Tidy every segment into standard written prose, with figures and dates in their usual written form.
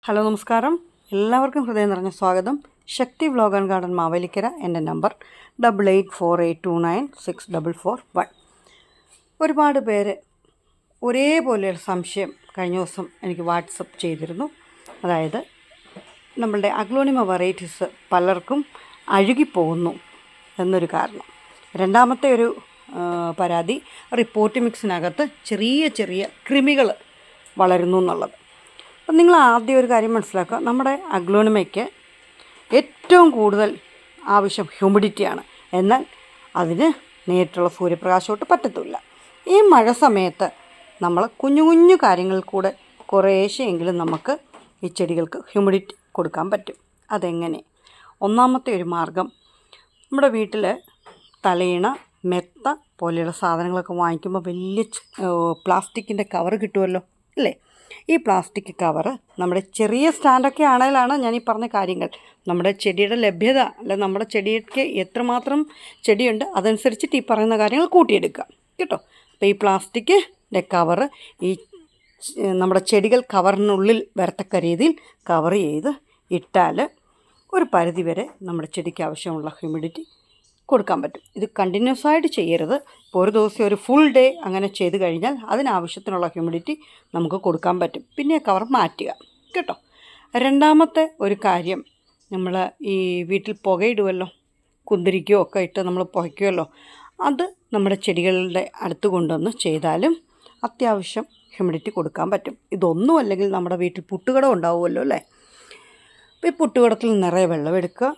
Hello നമസ്കാരം, എല്ലാവർക്കും ഹൃദയം നിറഞ്ഞ സ്വാഗതം. ശക്തി വ്ലോഗ് ആൻഡ് ഗാർഡൻ മാവേലിക്കര. എൻ്റെ നമ്പർ 8848296441. ഒരുപാട് പേര് ഒരേപോലെയൊരു സംശയം കഴിഞ്ഞ ദിവസം എനിക്ക് വാട്സപ്പ് ചെയ്തിരുന്നു. അതായത് നമ്മളുടെ അഗ്ലോണിമ വെറൈറ്റീസ് പലർക്കും അഴുകിപ്പോകുന്നു എന്നൊരു കാരണം. രണ്ടാമത്തെ ഒരു പരാതി, റിപ്പോർട്ട് മിക്സിനകത്ത് ചെറിയ ചെറിയ കൃമികൾ വളരുന്നു എന്നുള്ളത്. അപ്പം നിങ്ങൾ ആദ്യം ഒരു കാര്യം മനസ്സിലാക്കുക, നമ്മുടെ അഗ്ലോണിമയ്ക്ക് ഏറ്റവും കൂടുതൽ ആവശ്യം ഹ്യൂമിഡിറ്റിയാണ്. എന്നാൽ അതിന് നേരിട്ടുള്ള സൂര്യപ്രകാശമൊട്ട് പറ്റത്തില്ല. ഈ മഴ സമയത്ത് നമ്മൾ കുഞ്ഞു കുഞ്ഞു കാര്യങ്ങളിൽ കൂടെ കുറേശ്ശെയെങ്കിലും നമുക്ക് ഈ ചെടികൾക്ക് ഹ്യൂമിഡിറ്റി കൊടുക്കാൻ പറ്റും. അതെങ്ങനെ? ഒന്നാമത്തെ ഒരു മാർഗം, നമ്മുടെ വീട്ടിൽ തലയിണ, മെത്ത പോലെയുള്ള സാധനങ്ങളൊക്കെ വാങ്ങിക്കുമ്പോൾ വലിയ പ്ലാസ്റ്റിക്കിൻ്റെ കവർ കിട്ടുമല്ലോ അല്ലേ? ഈ പ്ലാസ്റ്റിക് കവറ് നമ്മുടെ ചെറിയ സ്റ്റാൻഡൊക്കെ ആണെങ്കിലാണ് ഞാൻ ഈ പറഞ്ഞ കാര്യങ്ങൾ, നമ്മുടെ ചെടിയുടെ ലഭ്യത അല്ല, നമ്മുടെ ചെടിക്ക് എത്രമാത്രം ചെടിയുണ്ട് അതനുസരിച്ചിട്ട് ഈ പറയുന്ന കാര്യങ്ങൾ കൂട്ടിയെടുക്കുക കേട്ടോ. അപ്പോൾ ഈ പ്ലാസ്റ്റിക്കിൻ്റെ കവറ് ഈ നമ്മുടെ ചെടികൾ കവറിനുള്ളിൽ വരത്തക്ക രീതിയിൽ കവർ ചെയ്ത് ഇട്ടാൽ ഒരു പരിധിവരെ നമ്മുടെ ചെടിക്ക് ആവശ്യമുള്ള ഹ്യൂമിഡിറ്റി കൊടുക്കാൻ പറ്റും. ഇത് കണ്ടിന്യൂസ് ആയിട്ട് ചെയ്യരുത്. ഇപ്പോൾ ഒരു ദിവസം ഒരു ഫുൾ ഡേ അങ്ങനെ ചെയ്ത് കഴിഞ്ഞാൽ അതിനാവശ്യത്തിനുള്ള ഹ്യൂമിഡിറ്റി നമുക്ക് കൊടുക്കാൻ പറ്റും. പിന്നെ കവർ മാറ്റുക കേട്ടോ. രണ്ടാമത്തെ ഒരു കാര്യം, നമ്മൾ ഈ വീട്ടിൽ പുകയിടുമല്ലോ, കുന്തിരിക്കോ ഒക്കെ ഇട്ട് നമ്മൾ പുകയ്ക്കുമല്ലോ, അത് നമ്മുടെ ചെടികളുടെ അടുത്ത് കൊണ്ടുവന്ന് ചെയ്താലും അത്യാവശ്യം ഹ്യൂമിഡിറ്റി കൊടുക്കാൻ പറ്റും. ഇതൊന്നും അല്ലെങ്കിൽ നമ്മുടെ വീട്ടിൽ പുട്ടുകടം ഉണ്ടാവുമല്ലോ അല്ലേ? അപ്പോൾ ഈ പുട്ടുകടത്തിൽ നിറയെ വെള്ളമെടുക്കുക,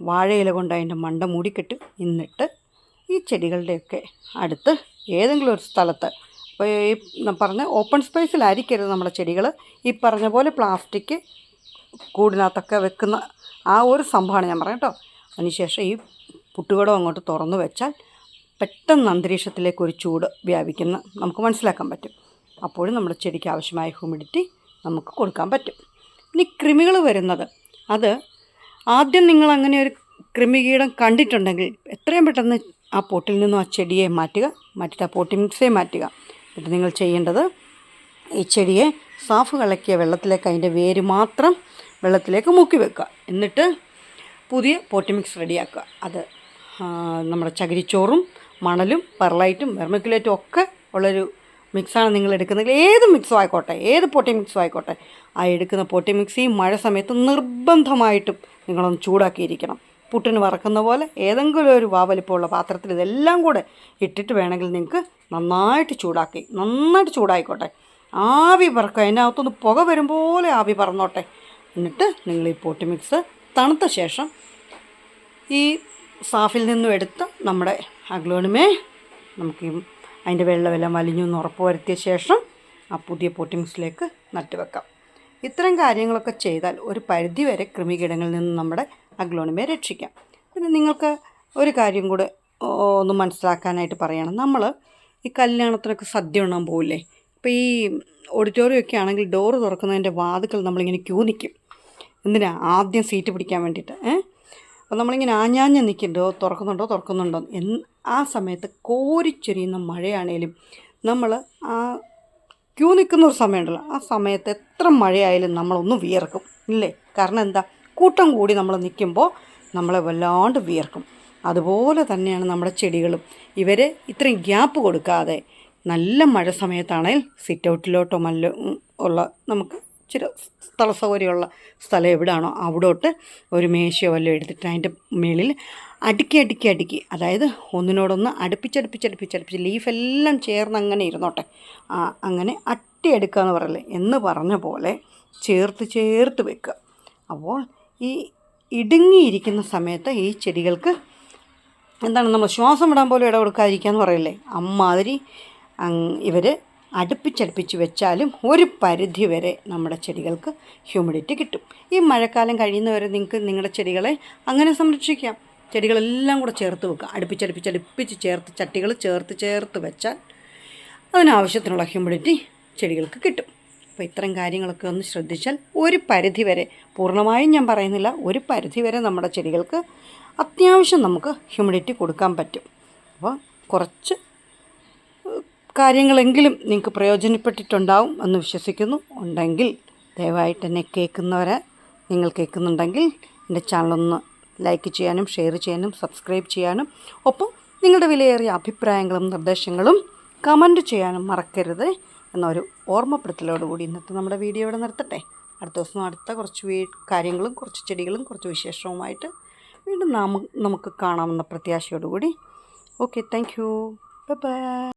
വാഴയില കൊണ്ട് അതിൻ്റെ മണ്ട മൂടിക്കെട്ട്, എന്നിട്ട് ഈ ചെടികളുടെയൊക്കെ അടുത്ത് ഏതെങ്കിലും ഒരു സ്ഥലത്ത്, ഇപ്പോൾ ഈ പറഞ്ഞ ഓപ്പൺ സ്പേസിലായിരിക്കരുത് നമ്മുടെ ചെടികൾ, ഈ പറഞ്ഞ പോലെ പ്ലാസ്റ്റിക് കൂടിനകത്തൊക്കെ വെക്കുന്ന ആ ഒരു സംഭവമാണ് ഞാൻ പറയാം കേട്ടോ. അതിനുശേഷം ഈ പുട്ടുകടം അങ്ങോട്ട് തുറന്നു വെച്ചാൽ പെട്ടെന്ന് അന്തരീക്ഷത്തിലേക്ക് ഒരു ചൂട് വ്യാപിക്കുന്ന നമുക്ക് മനസ്സിലാക്കാൻ പറ്റും. അപ്പോഴും നമ്മുടെ ചെടിക്ക് ആവശ്യമായ ഹ്യൂമിഡിറ്റി നമുക്ക് കൊടുക്കാൻ പറ്റും. ഇനി കൃമികൾ വരുന്നത്, അത് ആദ്യം നിങ്ങൾ അങ്ങനെ ഒരു കൃമികീടം കണ്ടിട്ടുണ്ടെങ്കിൽ എത്രയും പെട്ടെന്ന് ആ പോട്ടിൽ നിന്നും ആ ചെടിയെ മാറ്റിയിട്ട് ആ പോട്ടി മിക്സേ മാറ്റുക. എന്നിട്ട് നിങ്ങൾ ചെയ്യേണ്ടത്, ഈ ചെടിയെ സാഫ് കലക്കിയ വെള്ളത്തിലേക്ക് അതിൻ്റെ വേര് മാത്രം വെള്ളത്തിലേക്ക് മുക്കി വെക്കുക. എന്നിട്ട് പുതിയ പോട്ടി മിക്സ് റെഡിയാക്കുക. അത് നമ്മുടെ ചകിരിച്ചോറും മണലും പെർലൈറ്റും വെർമിക്കുലേറ്റും ഒക്കെ ഉള്ളൊരു മിക്സാണ് നിങ്ങൾ എടുക്കുന്നതെങ്കിൽ, ഏത് മിക്സും ആയിക്കോട്ടെ, ഏത് പോട്ടി മിക്സും ആയിക്കോട്ടെ, ആ എടുക്കുന്ന പോട്ടി മിക്സ് ഈ മഴ സമയത്ത് നിർബന്ധമായിട്ടും നിങ്ങളൊന്ന് ചൂടാക്കിയിരിക്കണം. പുട്ടിന് വറക്കുന്ന പോലെ ഏതെങ്കിലും ഒരു വാവലിപ്പമുള്ള പാത്രത്തിൽ ഇതെല്ലാം കൂടെ ഇട്ടിട്ട് വേണമെങ്കിൽ നിങ്ങൾക്ക് നന്നായിട്ട് ചൂടായിക്കോട്ടെ. ആവി പറക്കുക, അതിനകത്തുനിന്ന് പുക വരും പോലെ ആവി പറന്നോട്ടെ. എന്നിട്ട് നിങ്ങൾ ഈ പോട്ടി മിക്സ് തണുത്ത ശേഷം ഈ സാഫിൽ നിന്നും എടുത്ത് നമ്മുടെ അഗ്ലോണിമയെ നമുക്ക് അതിൻ്റെ വെള്ളമെല്ലാം വലിഞ്ഞു എന്ന് ഉറപ്പ് വരുത്തിയ ശേഷം ആ പുതിയ പോട്ടി മിക്സിലേക്ക് നട്ടുവെക്കാം. ഇത്തരം കാര്യങ്ങളൊക്കെ ചെയ്താൽ ഒരു പരിധിവരെ കൃമികീടങ്ങളിൽ നിന്ന് നമ്മുടെ അഗ്ലോണിമയെ രക്ഷിക്കാം. പിന്നെ നിങ്ങൾക്ക് ഒരു കാര്യം കൂടെ ഒന്ന് മനസ്സിലാക്കാനായിട്ട് പറയണം. നമ്മൾ ഈ കല്യാണത്തിനൊക്കെ സദ്യ ഉണ്ണാൻ പോവില്ലേ? ഇപ്പോൾ ഈ ഓഡിറ്റോറിയമൊക്കെ ആണെങ്കിൽ ഡോറ് തുറക്കുന്നതിൻ്റെ വാതിക്കൽ നമ്മളിങ്ങനെ ക്യൂ നിൽക്കും. എന്തിനാ? ആദ്യം സീറ്റ് പിടിക്കാൻ വേണ്ടിയിട്ട്. അപ്പോൾ നമ്മളിങ്ങനെ ആഞ്ഞാഞ്ഞ് നിൽക്കുന്നുണ്ടോ, തുറക്കുന്നുണ്ടോ ആ സമയത്ത് കോരിച്ചൊരിയുന്ന മഴയാണേലും നമ്മൾ ആ ക്യൂ നിൽക്കുന്ന ഒരു സമയമുണ്ടല്ലോ, ആ സമയത്ത് എത്ര മഴയായാലും നമ്മളൊന്ന് വിയർക്കും ഇല്ലേ? കാരണം എന്താ? കൂട്ടം കൂടി നമ്മൾ നിൽക്കുമ്പോൾ നമ്മളെ വല്ലാണ്ട് വിയർക്കും. അതുപോലെ തന്നെയാണ് നമ്മുടെ ചെടികളും. ഇവരെ ഇത്രയും ഗ്യാപ്പ് കൊടുക്കാതെ നല്ല മഴ സമയത്താണെങ്കിൽ സിറ്റ് ഔട്ടിലോട്ടോ ഉള്ള നമുക്ക് ഇച്ചിരി സ്ഥല സൗകര്യമുള്ള സ്ഥലം എവിടെയാണോ അവിടോട്ട് ഒരു മേശയോ വല്ലതും എടുത്തിട്ട് അതിൻ്റെ മേളിൽ അടുക്കി, അതായത് ഒന്നിനോടൊന്ന് അടുപ്പിച്ചടുപ്പിച്ച് ലീഫെല്ലാം ചേർന്ന് അങ്ങനെ ഇരുന്നോട്ടെ. അങ്ങനെ അട്ടിയെടുക്കുക എന്ന് പറയല്ലേ, എന്ന് പറഞ്ഞ പോലെ ചേർത്ത് വെക്കുക. അപ്പോൾ ഈ ഇടുങ്ങിയിരിക്കുന്ന സമയത്ത് ഈ ചെടികൾക്ക് എന്താണ്, നമ്മൾ ശ്വാസം വിടാൻ പോലും ഇട കൊടുക്കാതിരിക്കുക എന്ന് പറയല്ലേ, അമ്മാതിരി ഇവർ അടുപ്പിച്ചടുപ്പിച്ച് വെച്ചാലും ഒരു പരിധി വരെ നമ്മുടെ ചെടികൾക്ക് ഹ്യൂമിഡിറ്റി കിട്ടും. ഈ മഴക്കാലം കഴിയുന്നവരെ നിങ്ങൾക്ക് നിങ്ങളുടെ ചെടികളെ അങ്ങനെ സംരക്ഷിക്കാം. ചെടികളെല്ലാം കൂടെ ചേർത്ത് വെക്കുക, അടുപ്പിച്ച് ചട്ടികൾ ചേർത്ത് വെച്ചാൽ അതിനാവശ്യത്തിനുള്ള ഹ്യൂമിഡിറ്റി ചെടികൾക്ക് കിട്ടും. അപ്പോൾ ഇത്തരം കാര്യങ്ങളൊക്കെ ഒന്ന് ശ്രദ്ധിച്ചാൽ ഒരു പരിധി വരെ, പൂർണ്ണമായും ഞാൻ പറയുന്നില്ല, ഒരു പരിധി വരെ നമ്മുടെ ചെടികൾക്ക് അത്യാവശ്യം നമുക്ക് ഹ്യൂമിഡിറ്റി കൊടുക്കാൻ പറ്റും. അപ്പോൾ കുറച്ച് കാര്യങ്ങളെങ്കിലും നിങ്ങൾക്ക് പ്രയോജനപ്പെട്ടിട്ടുണ്ടാവും എന്ന് വിശ്വസിക്കുന്നു. ഉണ്ടെങ്കിൽ ദയവായിട്ട് എന്നെ നിങ്ങൾ കേൾക്കുന്നുണ്ടെങ്കിൽ എൻ്റെ ചാനലൊന്ന് ലൈക്ക് ചെയ്യാനും ഷെയർ ചെയ്യാനും സബ്സ്ക്രൈബ് ചെയ്യാനും ഒപ്പം നിങ്ങളുടെ വിലയേറിയ അഭിപ്രായങ്ങളും നിർദ്ദേശങ്ങളും കമൻറ്റ് ചെയ്യാനും മറക്കരുത് എന്നൊരു ഓർമ്മപ്പെടുത്തലോടുകൂടി ഇന്നത്തെ നമ്മുടെ വീഡിയോ ഇവിടെ നിർത്തട്ടെ. അടുത്ത ദിവസം അടുത്ത കുറച്ച് കാര്യങ്ങളും കുറച്ച് ചെടികളും കുറച്ച് വിശേഷവുമായിട്ട് വീണ്ടും നമുക്ക് കാണാമെന്ന പ്രത്യാശയോടുകൂടി. Okay, thank you, bye by.